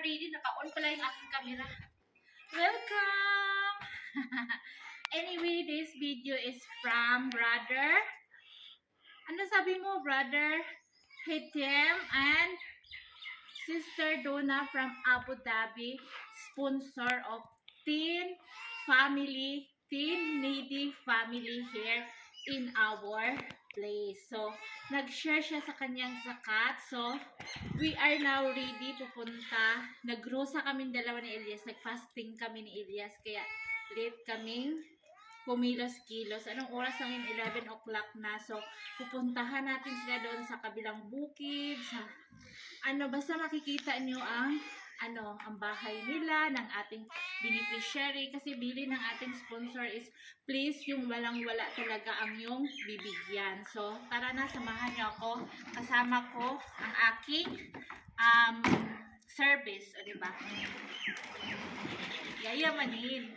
naka-ready, naka-on pala yung aking camera. Welcome! Anyway, this video is from brother. Ano sabi mo, brother? Hitem and sister Donna from Abu Dhabi, sponsor of Teen Needy Family here in our place. So, nag-share siya sa kanyang zakat. So, we are now ready pupunta. Nagrusa kami dalawa ni Elias. Nag-fasting kami ni Elias. Kaya, late kaming kumilos-kilos. Anong oras lang yun? 11 o'clock na. So, pupuntahan natin sila doon sa kabilang bukid. Sa, basta makikita nyo ang ang bahay nila, ng ating beneficiary. Kasi bili ng ating sponsor is, please, yung walang-wala talaga ang yung bibigyan. So, tara na, samahan nyo ako. Kasama ko ang aking service. O, diba? Yayamanin.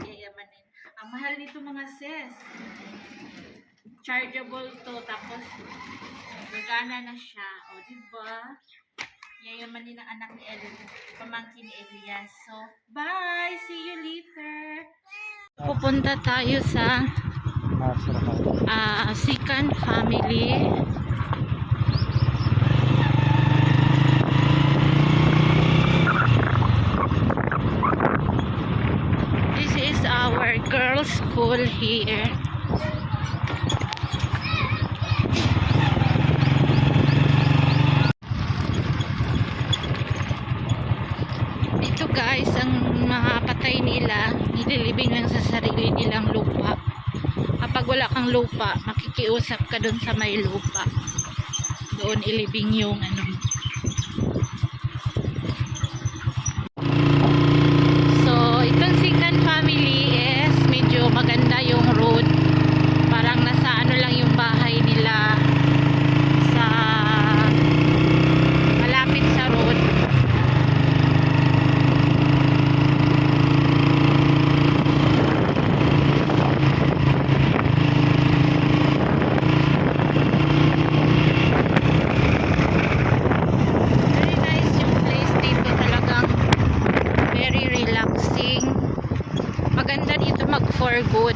Yayamanin. Ang mahal nito mga sis. Chargeable to. Tapos, gagana na siya. O, diba? Yayamanin ang anak ni Elias, pamangkin ni Elias. So, bye! See you later! Pupunta tayo sa Sikan family. This is our girls' school here. Guys, ang mga patay nila nililibing lang sa sarili nilang lupa. Kapag wala kang lupa, makikiusap ka doon sa may lupa, doon ilibing yung So itong Sikan family is medyo maganda yung road, parang nasa lang yung bahay nila sa malapit sa road. Maganda dito mag for good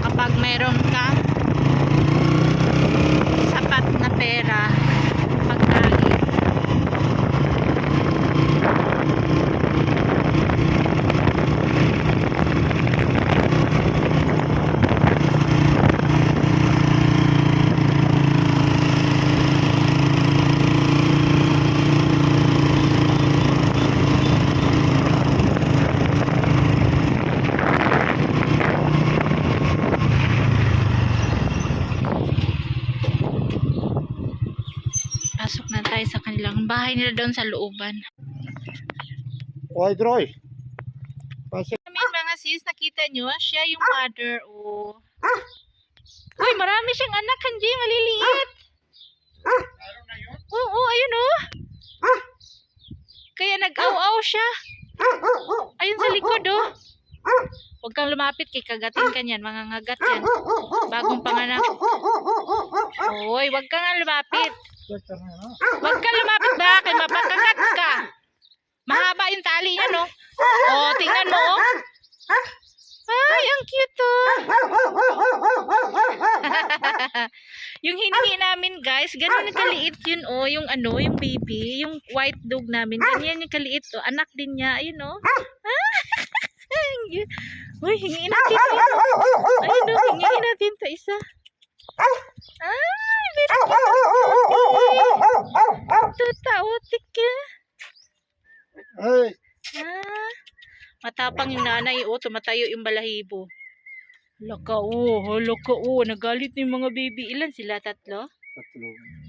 kapag mayroon ka sapat na pera pagkain. Pasok na tayo sa kanilang bahay nila doon sa looban. Oy, Droy. Pasok. Mga sis, nakita nyo, siya yung mother. Oh. Uy, marami siyang anak, hindi, maliliit. Oo, ayun oh. Kaya nag-aw-aw siya. Ayun sa likod oh. Huwag kang lumapit, kay kagatin ka niyan, mga ngagat yan. Bagong panganak. Uy, huwag kang lumapit. Huwag ka lumapit ba? Kaya mapakagat ka. Mahaba yung tali yan, no? O, tingnan mo, oh. Ay, ang cute, oh. Yung hiningi namin, guys, ganun yung kaliit yun, oh. Yung yung baby, yung white dog namin. Ganyan yung kaliit, oh. Anak din niya, ayun, oh. Uy, hingin natin. Ayun, oh, hingin natin sa isa. Ay, tutaotik ka. Ay. Matapang yung nanay, oh, tumatayo yung balahibo. Laka, nagalit na yung mga baby. Ilan sila? Tatlo? Tatlo.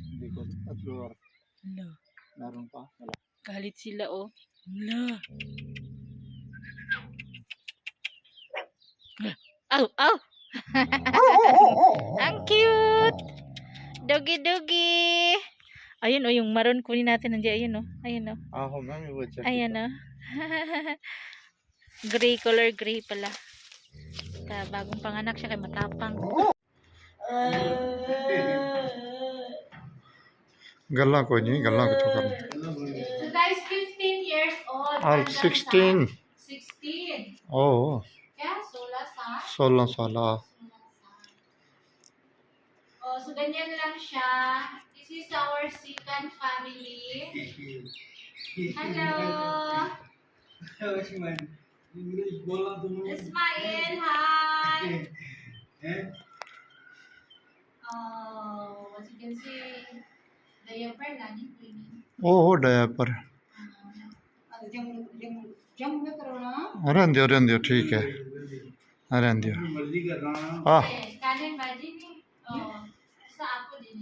Hindi ko, tatlo. Meron pa? Wala. Galit sila, oh. Wala. Aw. Ang cute. Doggy. Ayun oh, yung maroon kunin natin nandiyan, ayun oh. Ayun oh. Mami, what's up? Ayun oh. Gray color, gray pala. Bagong panganak siya kay matapang. गल्ला कोई नहीं गल्ला कुछ करना So guys, और 16 16. ओह Yeah, 16 sa. 16 साल Oh, so ganyan lang siya. This is our second family. Hello. Ismail, hi. Oh, what you can see, diaper lagi cleaning. ओह डायपर रहने दियो ठीक है रहने दियो हाँ Kanin baji ni. Oh, sa ako din.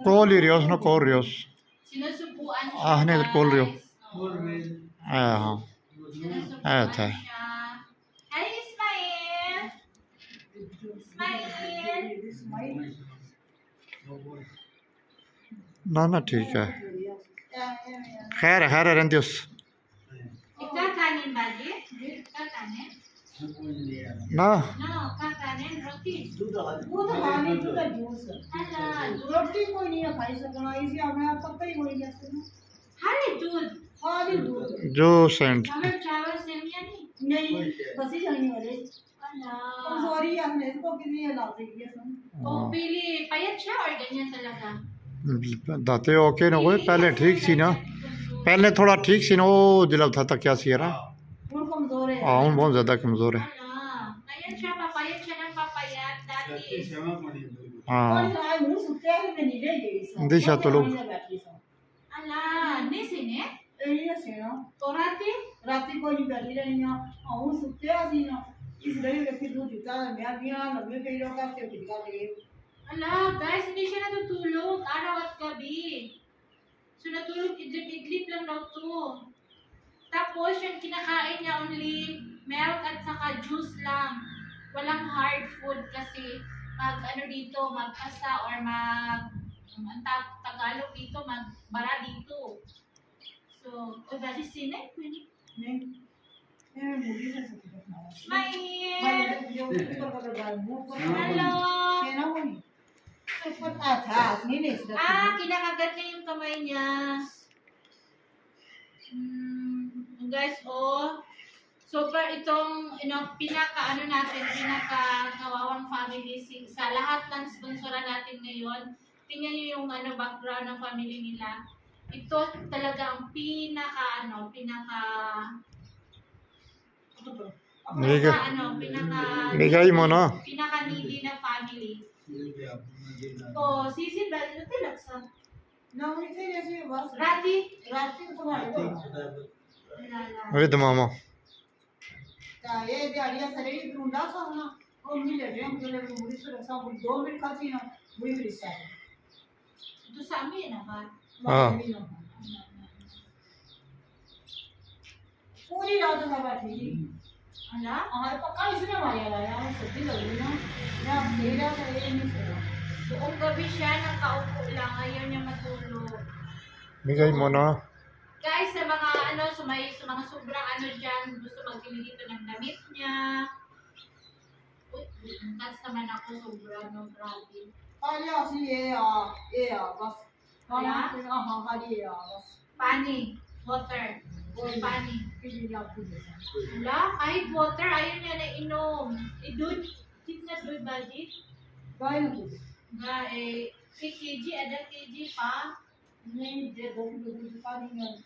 कॉल ही रियोस ना कॉल रियोस Sinusubuan siya. Ah, hindi, call Rio. guys. Oh. हाँ Sinusubuan Ah, था. siya. Hi, Ismail. Ismail. ना ना ठीक है खैर खैर रहने दियो Ikaw kanin baji? Ikaw kanin? ना No, kakanin roti. दूध खाने दूध जूस Hala, रोटी कोई नहीं खाई सकना इसे अपने आप पक्का ही होई जैसे ना hali दूध. खाली दूध जो सेंट Summer travel सेमिया नहीं. नहीं बस ही जाने वाले Hala. सॉरी हमने इसको कितनी ला दी है सुन Oh, pili payat siya or ganyan talaga? दाते ओके ना कोई पहले ठीक सी ना पहले थोड़ा ठीक सी ना वो जिला था तक क्या सी है उन कमजोर है हाँ बहुत ज़्यादा कमज़ोर है Hala. Ayan siya, papayat siya ng papayat. Dati. हाँ और आज मुंह सुते हैं मैं नीले गई सो दिशा तो लोग Ala, nisi ne? ये से ना Orati? रात को नहीं बैठी रही ना और सुते हैं ना इस लड़ी व्यक्ति दूध जीता है मैं भी ना लंबे कई लोग का से दिखा दे Ala, guys, hindi siya natutulog. Araw at gabi. So, natulog idlip-idlip lang daw to. Tapos, yung kinakain niya only milk at saka juice lang. Walang hard food kasi dito, magpasa or Tagalog dito, magbara dito. So, o dati sine? नहीं मैं मूवी में से दिखा Smile! मैं जो ऊपर का गाल मुंह पर Hello! कहना वो नहीं ऊपर अच्छा नहीं नहीं Kinakagat niya yung kamay niya. Guys, oh. Super itong, pinaka-kawawang family sa lahat ng sponsora natin ngayon. Tingnan niyo yung background ng family nila. Ito talaga ang pinaka Bigay mo na. pinaka-needy na family. Oh, sisi ba? Ito tilaksa. ना उन्हीं से जैसे बस Rati? रात को तुम्हारे को विद मामा ये दिहाड़ियां सरे ही ढूंढा सा ना और मिले रे हम चले मुड़ी से रसा वो 2 मिनट खाती ना बुरी बुरी सा Ito sa amin, ba? हाँ पूरी रात का बैठी Ala? हमारे पक्का इसने मारा लाया सब्जी लगी ना या मेरा तो ये नहीं सरा Buong gabi siya, nakaupo lang. Ayaw niya matulog. bigay mo na Guys, sa mga sa mga sobrang dyan, gusto magbili dito ng damit niya. Uy, tas naman ako sobra, no, grabe. खाली ऐसी ये बस हाँ हाँ खाली ये बस Pani, water. Pani. पीली लापू जैसा Wala, kahit water, ayaw niya na inom. Doon, tignan doon, budget. गाय ना तू Nga, 3 kg, ada kg pa. नहीं दे 2 किलो दूध पानी में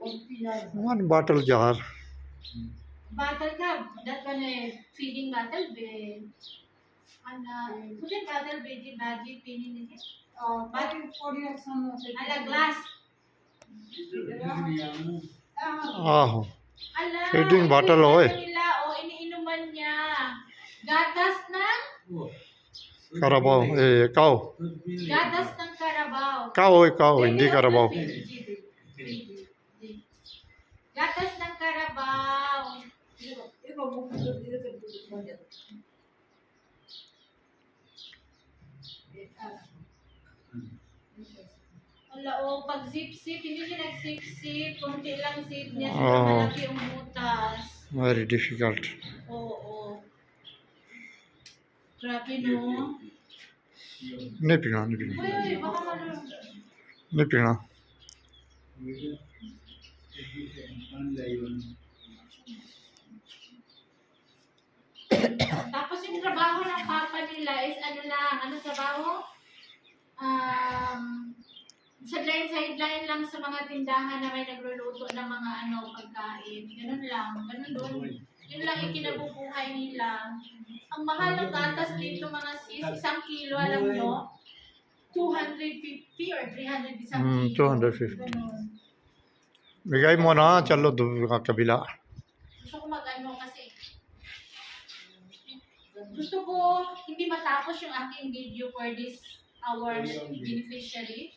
और पी जाए 1 bottle jar Bottle ka, that one feeding bottle, be. Kunin bottle, be, di budget, pinin niya. बाकी थोड़ी एक्शन से Ala, glass. आहो Ala, Feeding bottle, oy. Nila, iniinuman niya. Gatas ng? Carabao काओ Gatas ng Carabao. काओ Hindi Carabao Gatas ng Carabao. देखो मुंह में धीरे धीरे दूध बन जाता Wala, pag zip-zip, hindi siya nag-zip-zip. Kunti lang zip niya. Oo. Sobrang malaki yung butas. very difficult Oo. Grabe, no? नहीं पीना नहीं पीना Uy, uy, baka malulog. नहीं पीना Tapos yung trabaho ng papa nila is ano lang, ano trabaho? Sideline lang sa mga tindahan na may nagluluto ng mga pagkain. Ganun lang, ganun doon. Yun lang yung kinabubuhay nila. Ang mahal ng gatas dito mga sis, 1 kilo, alam nyo, 250 or 300 isang kilo. 250 Ganun. बिगाई मोना चलो का कबीला Gusto ko mag-ano kasi. Gusto ko hindi matapos yung aking video for this our beneficiary.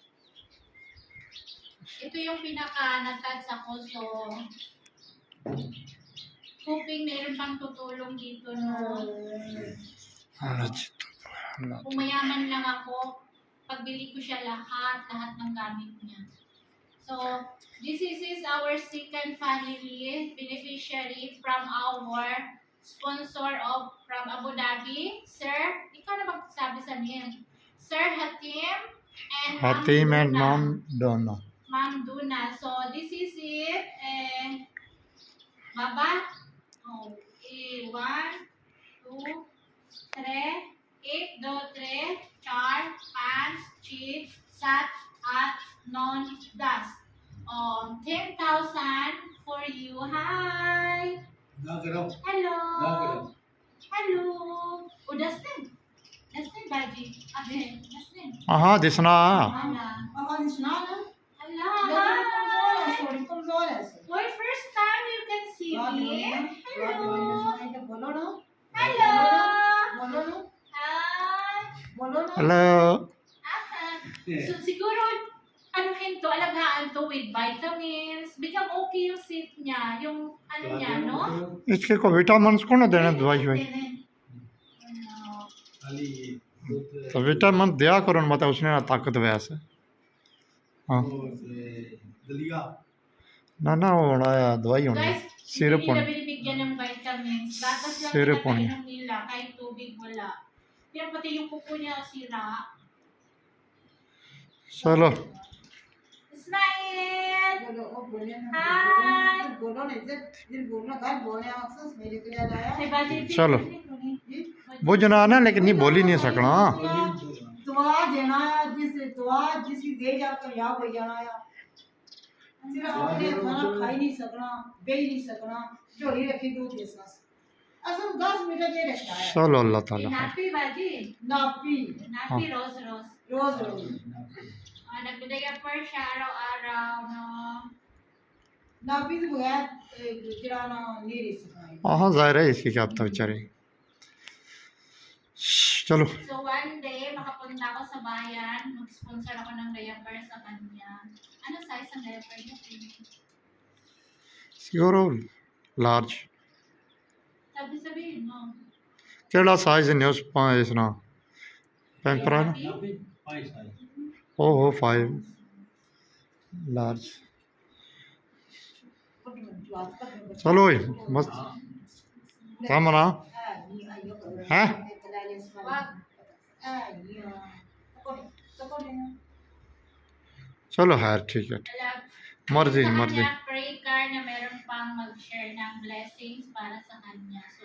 Ito yung pinaka-natats ako. So, hoping meron pang tutulong dito no. Kung mayaman lang ako, pagbili ko siya lahat ng gamit niya. So, this is our second family beneficiary from our sponsor from Abu Dhabi. Sir, ikaw na magsabi sa niya. Sir Hatim and Hatim and Duna. Mom दोनों Ma'am Duna. So, this is it. Baba. Okay. 1, 2, 3, 1, 2, 3, 4, 5, 6, 7, 8, 9, 10. 10,000 for you. Hi. Hello. Hello. Oh, Dustin. Dustin, Baji. Okay. Dustin. हाँ दिसना Hala. Aha, this nana. Hala. Yes, Hi. कमजोर है Boy, first time you can see me. Hello. बोलो ना Hello. बोलो ना Hi. बोलो ना hello Aha. So, siguro, anuhin to, alagaan to with vitamins. Biglang okay yung seat niya. Yung, niya, no? इसके को विटामिन को ना देना दवाई भाई तो विटामिन दिया करो मत उसने ना ताकत वैसे हाँ ना ना वो बनाया दवाई होनी Guys, सिरप hindi nila होनी binibigyan ng vitamins. Gatas lang Syrup po niya. pinakainom nila, kahit tubig wala. Pero pati yung kuko niya sira. चलो Smile! बोलो ओ बोले ना Hi. बोलो ना इधर दिल बोलना घर बोलने अक्सर मेरे के लिए लाया Ay, budget din. चलो वो जना लेकिन नहीं बोल ही नहीं सकना दुआ देना है जिसकी दे जाकर यहाँ हो जाना है सिर्फ अपने खाना खा ही नहीं सकना बे ही नहीं सकना झोली रखी दूध के साथ असल 10 मीटर दे रखा है चलो अल्लाह ताला Napi, baji. नापी Napi, rose. रोज रोज Nagbigay per siya araw-araw, no? नापी तो बगैर गिराना नहीं रह सकता हाँ जाहिर है इसकी क्या पता बेचारे चलो So, one day, makapunta ako sa bayan, mag-sponsor ako ng diaper sa kanya. Ano size ang diaper niya? सिगोरो लार्ज Sabi-sabihin mo. केड़ा साइज ने उस पाए इसना पैम्परा ना ओ हो 5 लार्ज चलो ओए मस्त सामना हैं Wag. चलो खैर ठीक है मर्जी मर्जी Pray card na meron pang mag-share ng blessings para sa kanya. So,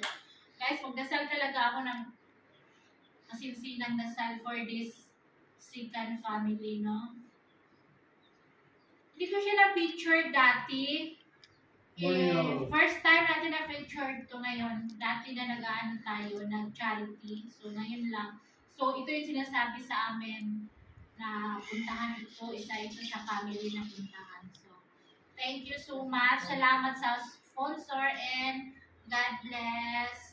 guys, magdasal talaga ako ng masinsinang dasal for this second family, no? Hindi ko siya na-picture dati. First time natin na-picture to ngayon. Dati na nag-ano tayo, nag-charity. So, ngayon lang. So, ito yung sinasabi sa amin na puntahan ito. Isa ito sa family na puntahan. So, thank you so much. Salamat sa sponsor and God bless.